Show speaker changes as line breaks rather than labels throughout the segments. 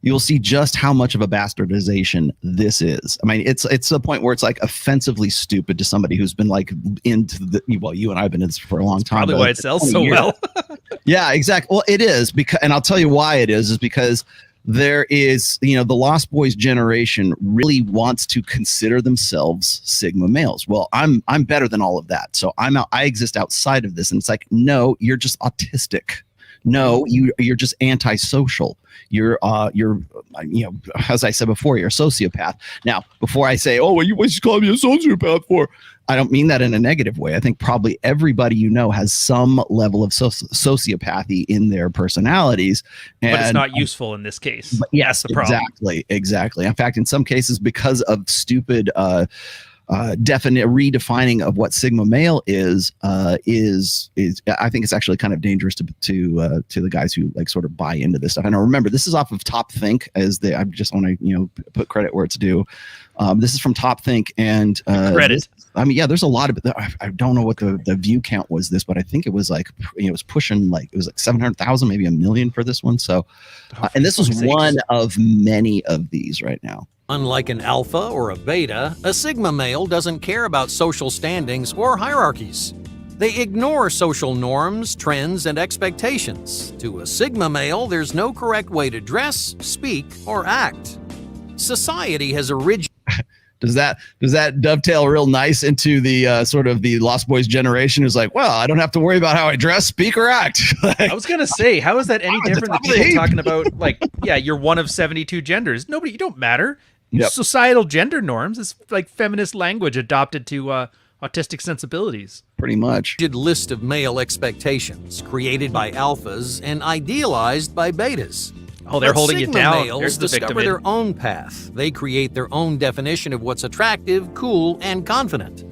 you'll see just how much of a bastardization this is. I mean, it's the point where it's like offensively stupid to somebody who's been like into the, well, you and I have been in this for a long time.
Probably why it sells so well.
Yeah, exactly. Well, it is because, and I'll tell you why it is because there is, the Lost Boys generation really wants to consider themselves Sigma males. Well, I'm better than all of that. So I exist outside of this. And it's like, no, you're just autistic. No, you're just antisocial. You're as I said before, you're a sociopath. Now, before I say, oh, well, you just call me a sociopath for, I don't mean that in a negative way. I think probably everybody has some level of sociopathy in their personalities. But
it's not useful in this case.
Yes,
that's the problem.
Exactly. In fact, in some cases, because of stupid redefining of what Sigma male is I think it's actually kind of dangerous to the guys who like sort of buy into this stuff. And remember, this is off of Top Think, I just want to put credit where it's due. This is from Top Think, and
credit.
There's a lot of it. I don't know what the view count was this, but I think it was like it was pushing like 700,000, maybe 1 million for this one. So, and this was one of many of these right now.
Unlike an alpha or a beta, a Sigma male doesn't care about social standings or hierarchies. They ignore social norms, trends, and expectations. To a Sigma male, there's no correct way to dress, speak, or act. Society has originated.
Does that dovetail real nice into the sort of the Lost Boys generation who's like, well, I don't have to worry about how I dress, speak, or act.
I was going to say, how is that any different than people talking about, like, yeah, you're one of 72 genders. Nobody, you don't matter. Yep. Societal gender norms is like feminist language adopted to autistic sensibilities.
Pretty much.
List of male expectations created by alphas and idealized by betas.
Oh, they're holding
Sigma
you down.
Males discover their own path. They create their own definition of what's attractive, cool, and confident.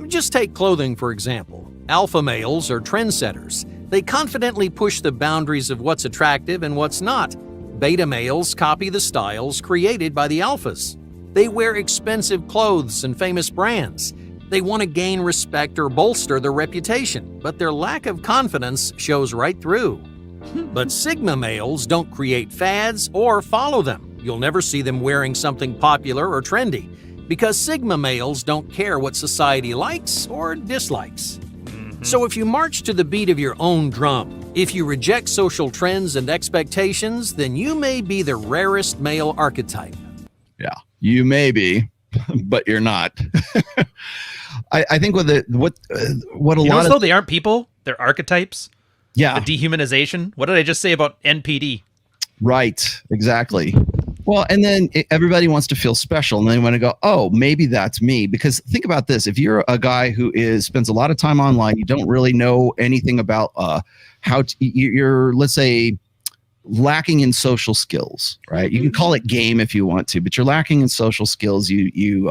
Just take clothing, for example. Alpha males are trendsetters. They confidently push the boundaries of what's attractive and what's not. Beta males copy the styles created by the alphas. They wear expensive clothes and famous brands. They want to gain respect or bolster their reputation, but their lack of confidence shows right through. But Sigma males don't create fads or follow them. You'll never see them wearing something popular or trendy, because Sigma males don't care what society likes or dislikes. So if you march to the beat of your own drum, if you reject social trends and expectations, then you may be the rarest male archetype.
Yeah, you may be, but you're not. I think what a lot of,
though they aren't people, they're archetypes.
Yeah.
The dehumanization. What did I just say about NPD?
Right. Exactly. Well, and then everybody wants to feel special, and they want to go, oh, maybe that's me. Because think about this. If you're a guy who spends a lot of time online, you don't really know anything about you're, let's say, lacking in social skills, right? You can call it game if you want to, but you're lacking in social skills. You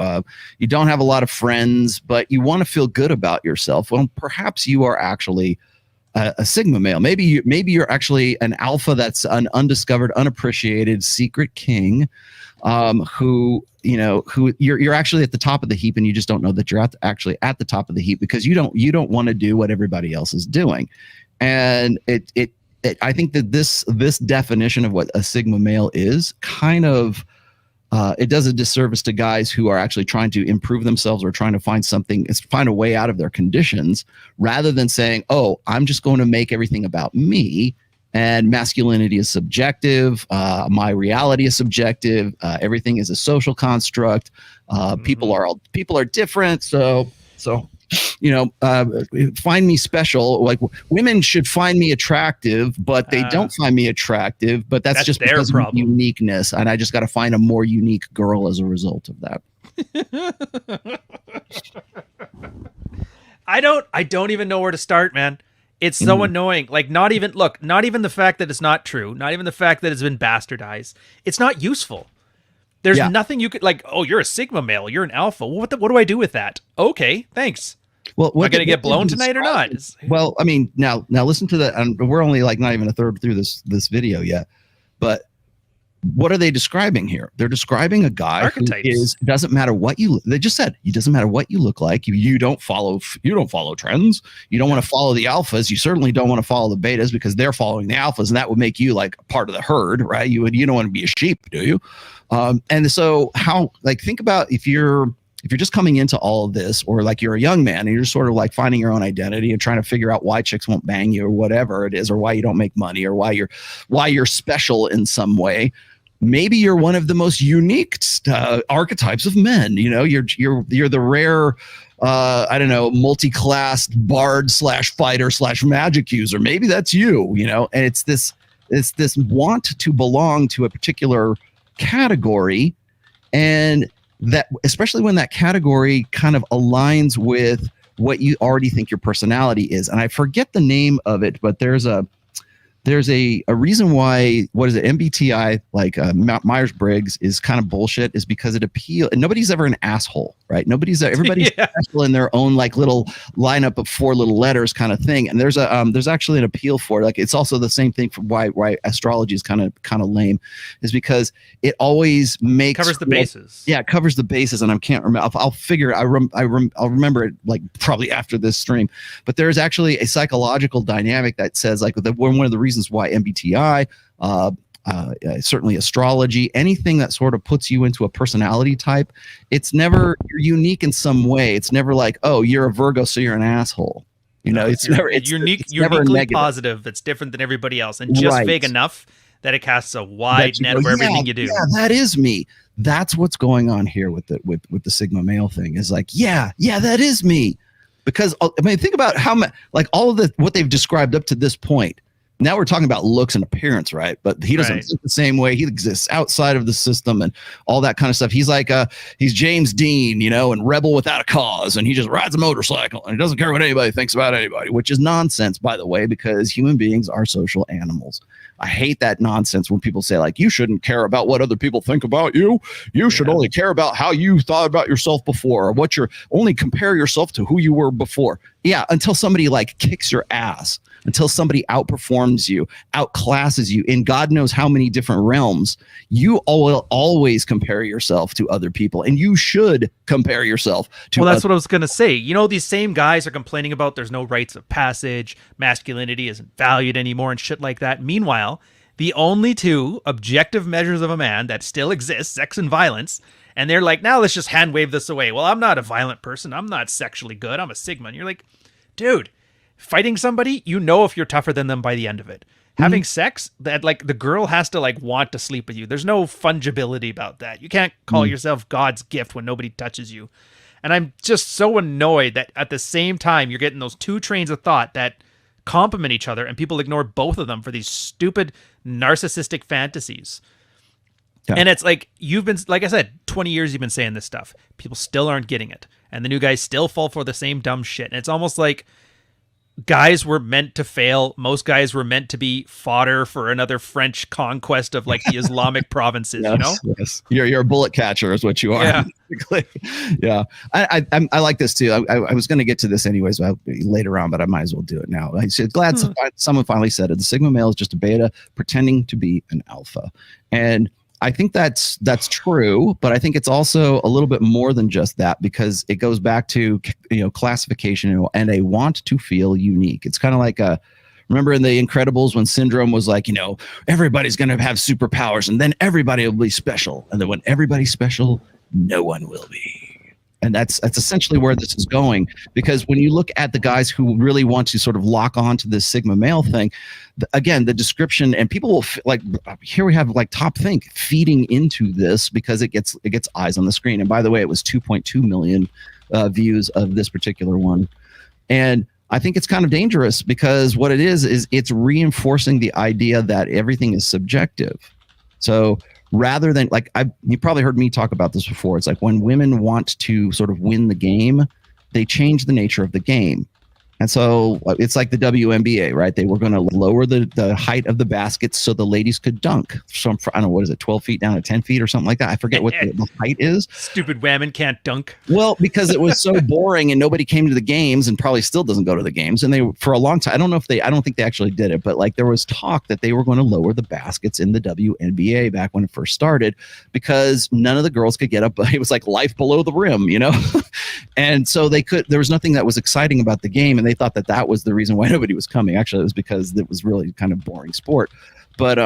don't have a lot of friends, but you want to feel good about yourself. Well, perhaps you are actually a Sigma male. Maybe you're actually an alpha that's an undiscovered, unappreciated secret king, who you're actually at the top of the heap, and you just don't know that you're actually at the top of the heap because you don't want to do what everybody else is doing. And I think that this definition of what a Sigma male is kind of it does a disservice to guys who are actually trying to improve themselves or trying to find a way out of their conditions, rather than saying, oh, I'm just going to make everything about me, and masculinity is subjective. My reality is subjective. Everything is a social construct. People are different. So find me special. Like, women should find me attractive, but they don't find me attractive. But that's just
their
because
problem.
of uniqueness, and I just got to find a more unique girl as a result of that.
I don't even know where to start, man. It's so annoying. Like, not even the fact that it's not true, not even the fact that it's been bastardized. It's not useful. There's nothing you could, like, oh, you're a Sigma male, you're an alpha. What do I do with that? Okay, thanks.
Well,
am I going to get blown tonight or not?
Well, I mean, now listen to that. And we're only like not even a third through this video yet, but what are they describing here? They're describing a guy
Archetypes.
who doesn't matter what you, they just said, it doesn't matter what you look like. You don't follow trends. You don't want to follow the alphas. You certainly don't want to follow the betas because they're following the alphas, and that would make you like part of the herd, right? You don't want to be a sheep, do you? And so how, like, think about if you're just coming into all of this, or like you're a young man and you're sort of like finding your own identity and trying to figure out why chicks won't bang you or whatever it is, or why you don't make money, or why you're special in some way. Maybe you're one of the most unique archetypes of men. You know, you're the rare, I don't know, multi-classed bard / fighter / magic user. Maybe that's you. You know, and it's this want to belong to a particular category, and that, especially when that category kind of aligns with what you already think your personality is. And I forget the name of it, but there's a reason why, what is it, MBTI, like Myers-Briggs, is kind of bullshit, is because it appeals, and nobody's ever an asshole, right? Everybody's special in their own like little lineup of 4 little letters kind of thing. And there's actually an appeal for it. Like, it's also the same thing for why astrology is kind of lame, is because it always covers the bases. Yeah, it covers the bases, and I can't remember. I'll figure. I'll remember it like probably after this stream. But there's actually a psychological dynamic that says, like, one of the reasons why MBTI, certainly astrology, anything that sort of puts you into a personality type, it's never, you're unique in some way. It's never like, oh, you're a Virgo, so you're an asshole. You know, it's
uniquely positive. That's different than everybody else, and just vague enough that it casts a wide net of everything you do.
Yeah, that is me. That's what's going on here with the Sigma male thing, is like, yeah, that is me. Because I mean, think about how much, like, all of what they've described up to this point. Now we're talking about looks and appearance, right? But he doesn't think the same way. He exists outside of the system and all that kind of stuff. He's like he's James Dean, you know, and rebel without a cause, and he just rides a motorcycle and he doesn't care what anybody thinks about anybody, which is nonsense, by the way, because human beings are social animals. I hate that nonsense when people say, like, you shouldn't care about what other people think about you. You should only care about how you thought about yourself before, or only compare yourself to who you were before. Yeah, until somebody like kicks your ass, until somebody outperforms you, outclasses you in God knows how many different realms. You will always compare yourself to other people, and you should compare yourself to.
Well, that's what I was going to say. You know, these same guys are complaining about there's no rites of passage, masculinity isn't valued anymore, and shit like that. Meanwhile, the only 2 objective measures of a man that still exist, sex and violence, and they're like, now let's just hand wave this away. Well, I'm not a violent person. I'm not sexually good. I'm a Sigma. And you're like, dude, fighting somebody, you know if you're tougher than them by the end of it. Having sex, that, like, the girl has to, like, want to sleep with you. There's no fungibility about that. You can't call yourself God's gift when nobody touches you. And I'm just so annoyed that at the same time you're getting those 2 trains of thought that complement each other, and people ignore both of them for these stupid narcissistic fantasies. Yeah. And it's like, you've been, like I said, 20 years you've been saying this stuff. People still aren't getting it. And the new guys still fall for the same dumb shit. And it's almost like guys were meant to fail. Most guys were meant to be fodder for another French conquest of, like, the Islamic provinces,
yes,
you know?
Yes. You're a bullet catcher is what you are.
Yeah.
Yeah. I like this too. I was going to get to this anyways later on, but I might as well do it now. I'm glad someone finally said it. The Sigma male is just a beta pretending to be an alpha. And I think that's true, but I think it's also a little bit more than just that, because it goes back to, you know, classification and a want to feel unique. It's kind of like remember in The Incredibles when Syndrome was like, you know, everybody's going to have superpowers and then everybody will be special. And then when everybody's special, no one will be. And that's essentially where this is going, because when you look at the guys who really want to sort of lock on to this Sigma male thing, again, the description, and people will like, here we have like Top Think feeding into this because it gets eyes on the screen. And by the way, it was 2.2 million views of this particular one. And I think it's kind of dangerous, because what it is it's reinforcing the idea that everything is subjective. So rather than, like, you probably heard me talk about this before. It's like when women want to sort of win the game, they change the nature of the game. And so it's like the WNBA, right? They were going to lower the height of the baskets so the ladies could dunk from, I don't know, what is it, 12 feet down to 10 feet or something like that? I forget what the height is.
Stupid women can't dunk.
Well, because it was so boring and nobody came to the games and probably still doesn't go to the games. And they, for a long time, I don't think they actually did it, but like there was talk that they were going to lower the baskets in the WNBA back when it first started because none of the girls could get up. It was like life below the rim, you know? And so there was nothing that was exciting about the game. And they thought that was the reason why nobody was coming. Actually, it was because it was really kind of boring sport. But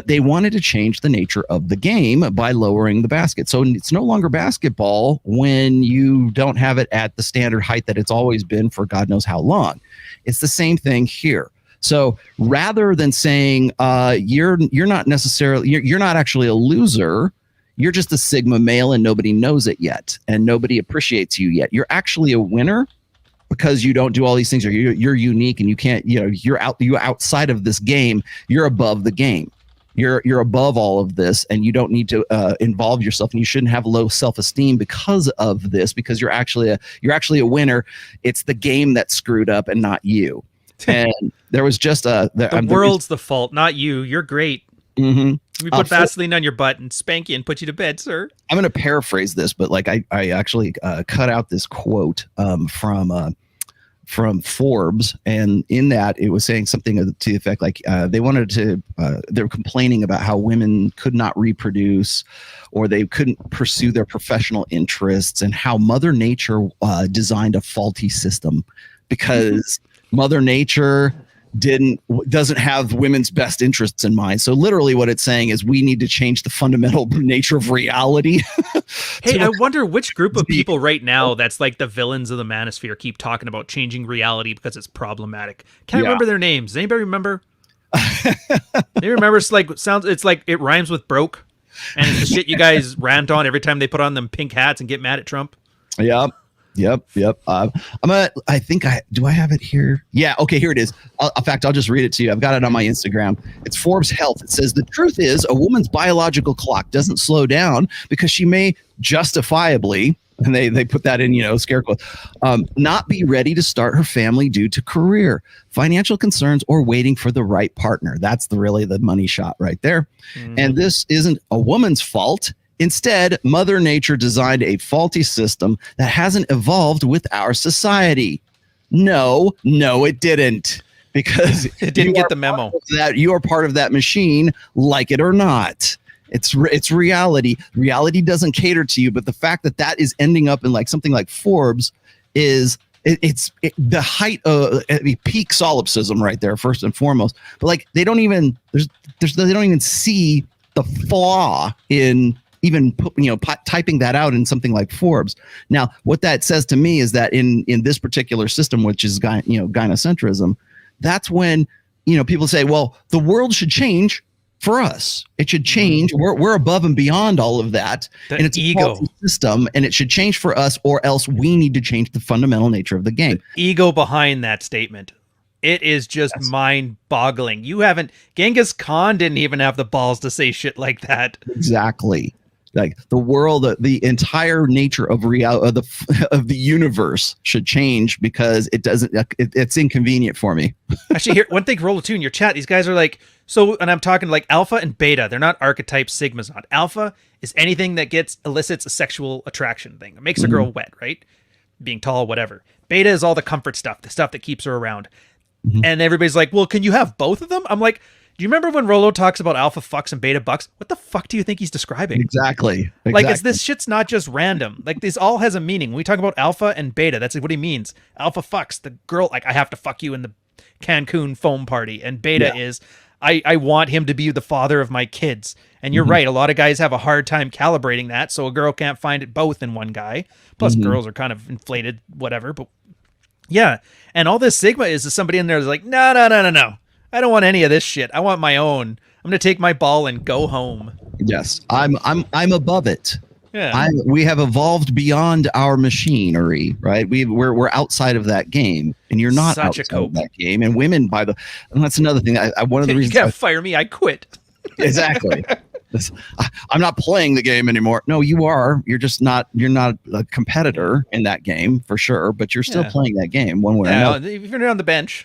they wanted to change the nature of the game by lowering the basket. So it's no longer basketball when you don't have it at the standard height that it's always been for God knows how long. It's the same thing here. So rather than saying you're not necessarily you're not actually a loser, you're just a Sigma male and nobody knows it yet and nobody appreciates you yet. You're actually a winner because you don't do all these things, or you're unique and you can't, you're outside of this game. You're above the game. You're above all of this, and you don't need to involve yourself, and you shouldn't have low self-esteem because of this, because you're actually a winner. It's the game that's screwed up and not you. And there was just
the world's the fault, not you. You're great.
Mm-hmm.
We put Vaseline on your butt and spank you and put you to bed, sir.
I'm going to paraphrase this, but like I actually cut out this quote from Forbes, and in that it was saying something to the effect like they were complaining about how women could not reproduce or they couldn't pursue their professional interests, and how Mother Nature designed a faulty system because Mother Nature doesn't have women's best interests in mind. So literally what it's saying is we need to change the fundamental nature of reality.
Hey, I wonder which group of people right now that's like the villains of the manosphere keep talking about changing reality because it's problematic. Can't remember their names. Does anybody remember? They remember it's like it rhymes with broke, and it's the shit you guys rant on every time they put on them pink hats and get mad at Trump.
Yep. Do I have it here? Yeah. Okay. Here it is. In fact, I'll just read it to you. I've got it on my Instagram. It's Forbes Health. It says the truth is a woman's biological clock doesn't slow down because she may justifiably, and they put that in, scare quotes, not be ready to start her family due to career, financial concerns, or waiting for the right partner. That's really the money shot right there. And this isn't a woman's fault. Instead, Mother Nature designed a faulty system that hasn't evolved with our society. No, it didn't. Because
it didn't get the memo.
That you are part of that machine, like it or not. It's reality. Reality doesn't cater to you, but the fact that is ending up in like something like Forbes is it's the height of peak solipsism right there, first and foremost. But like they don't even they don't even see the flaw in even typing that out in something like Forbes. Now, what that says to me is that in this particular system, which is gynocentrism, that's when people say, well, the world should change for us. It should change. We're above and beyond all of that, and it's
ego
a faulty system, and it should change for us, or else we need to change the fundamental nature of the game.
The ego behind that statement. It is just mind-boggling. Genghis Khan didn't even have the balls to say shit like that.
Exactly. Like the world, the entire nature of reality of the universe should change because it doesn't. It's inconvenient for me.
Actually, here one thing, roll a two in your chat. These guys are like and I'm talking like alpha and beta. They're not archetypes. Sigma's not. Alpha is anything that elicits a sexual attraction thing. It makes a girl wet, right? Being tall, whatever. Beta is all the comfort stuff, the stuff that keeps her around. And everybody's like, well, can you have both of them? I'm like, do you remember when Rolo talks about alpha fucks and beta bucks? What the fuck do you think he's describing? Exactly. Like, this shit's not just random. Like, this all has a meaning. When we talk about alpha and beta, that's what he means. Alpha fucks the girl, like, I have to fuck you in the Cancun foam party. And beta is, I want him to be the father of my kids. And you're right. A lot of guys have a hard time calibrating that. So a girl can't find it both in one guy. Plus, girls are kind of inflated, whatever. But yeah. And all this Sigma is somebody in there that's like, no. I don't want any of this shit. I want my own. I'm going to take my ball and go home.
Yes, I'm above it.
Yeah.
We have evolved beyond our machinery, right? We're outside of that game, and you're not outside of that game. And women, and that's another thing. One of the reasons
you can't fire me. I quit.
Exactly. I'm not playing the game anymore. No, you are. You're just not. You're not a competitor in that game for sure, but you're still playing that game one way or another.
If you're on the bench,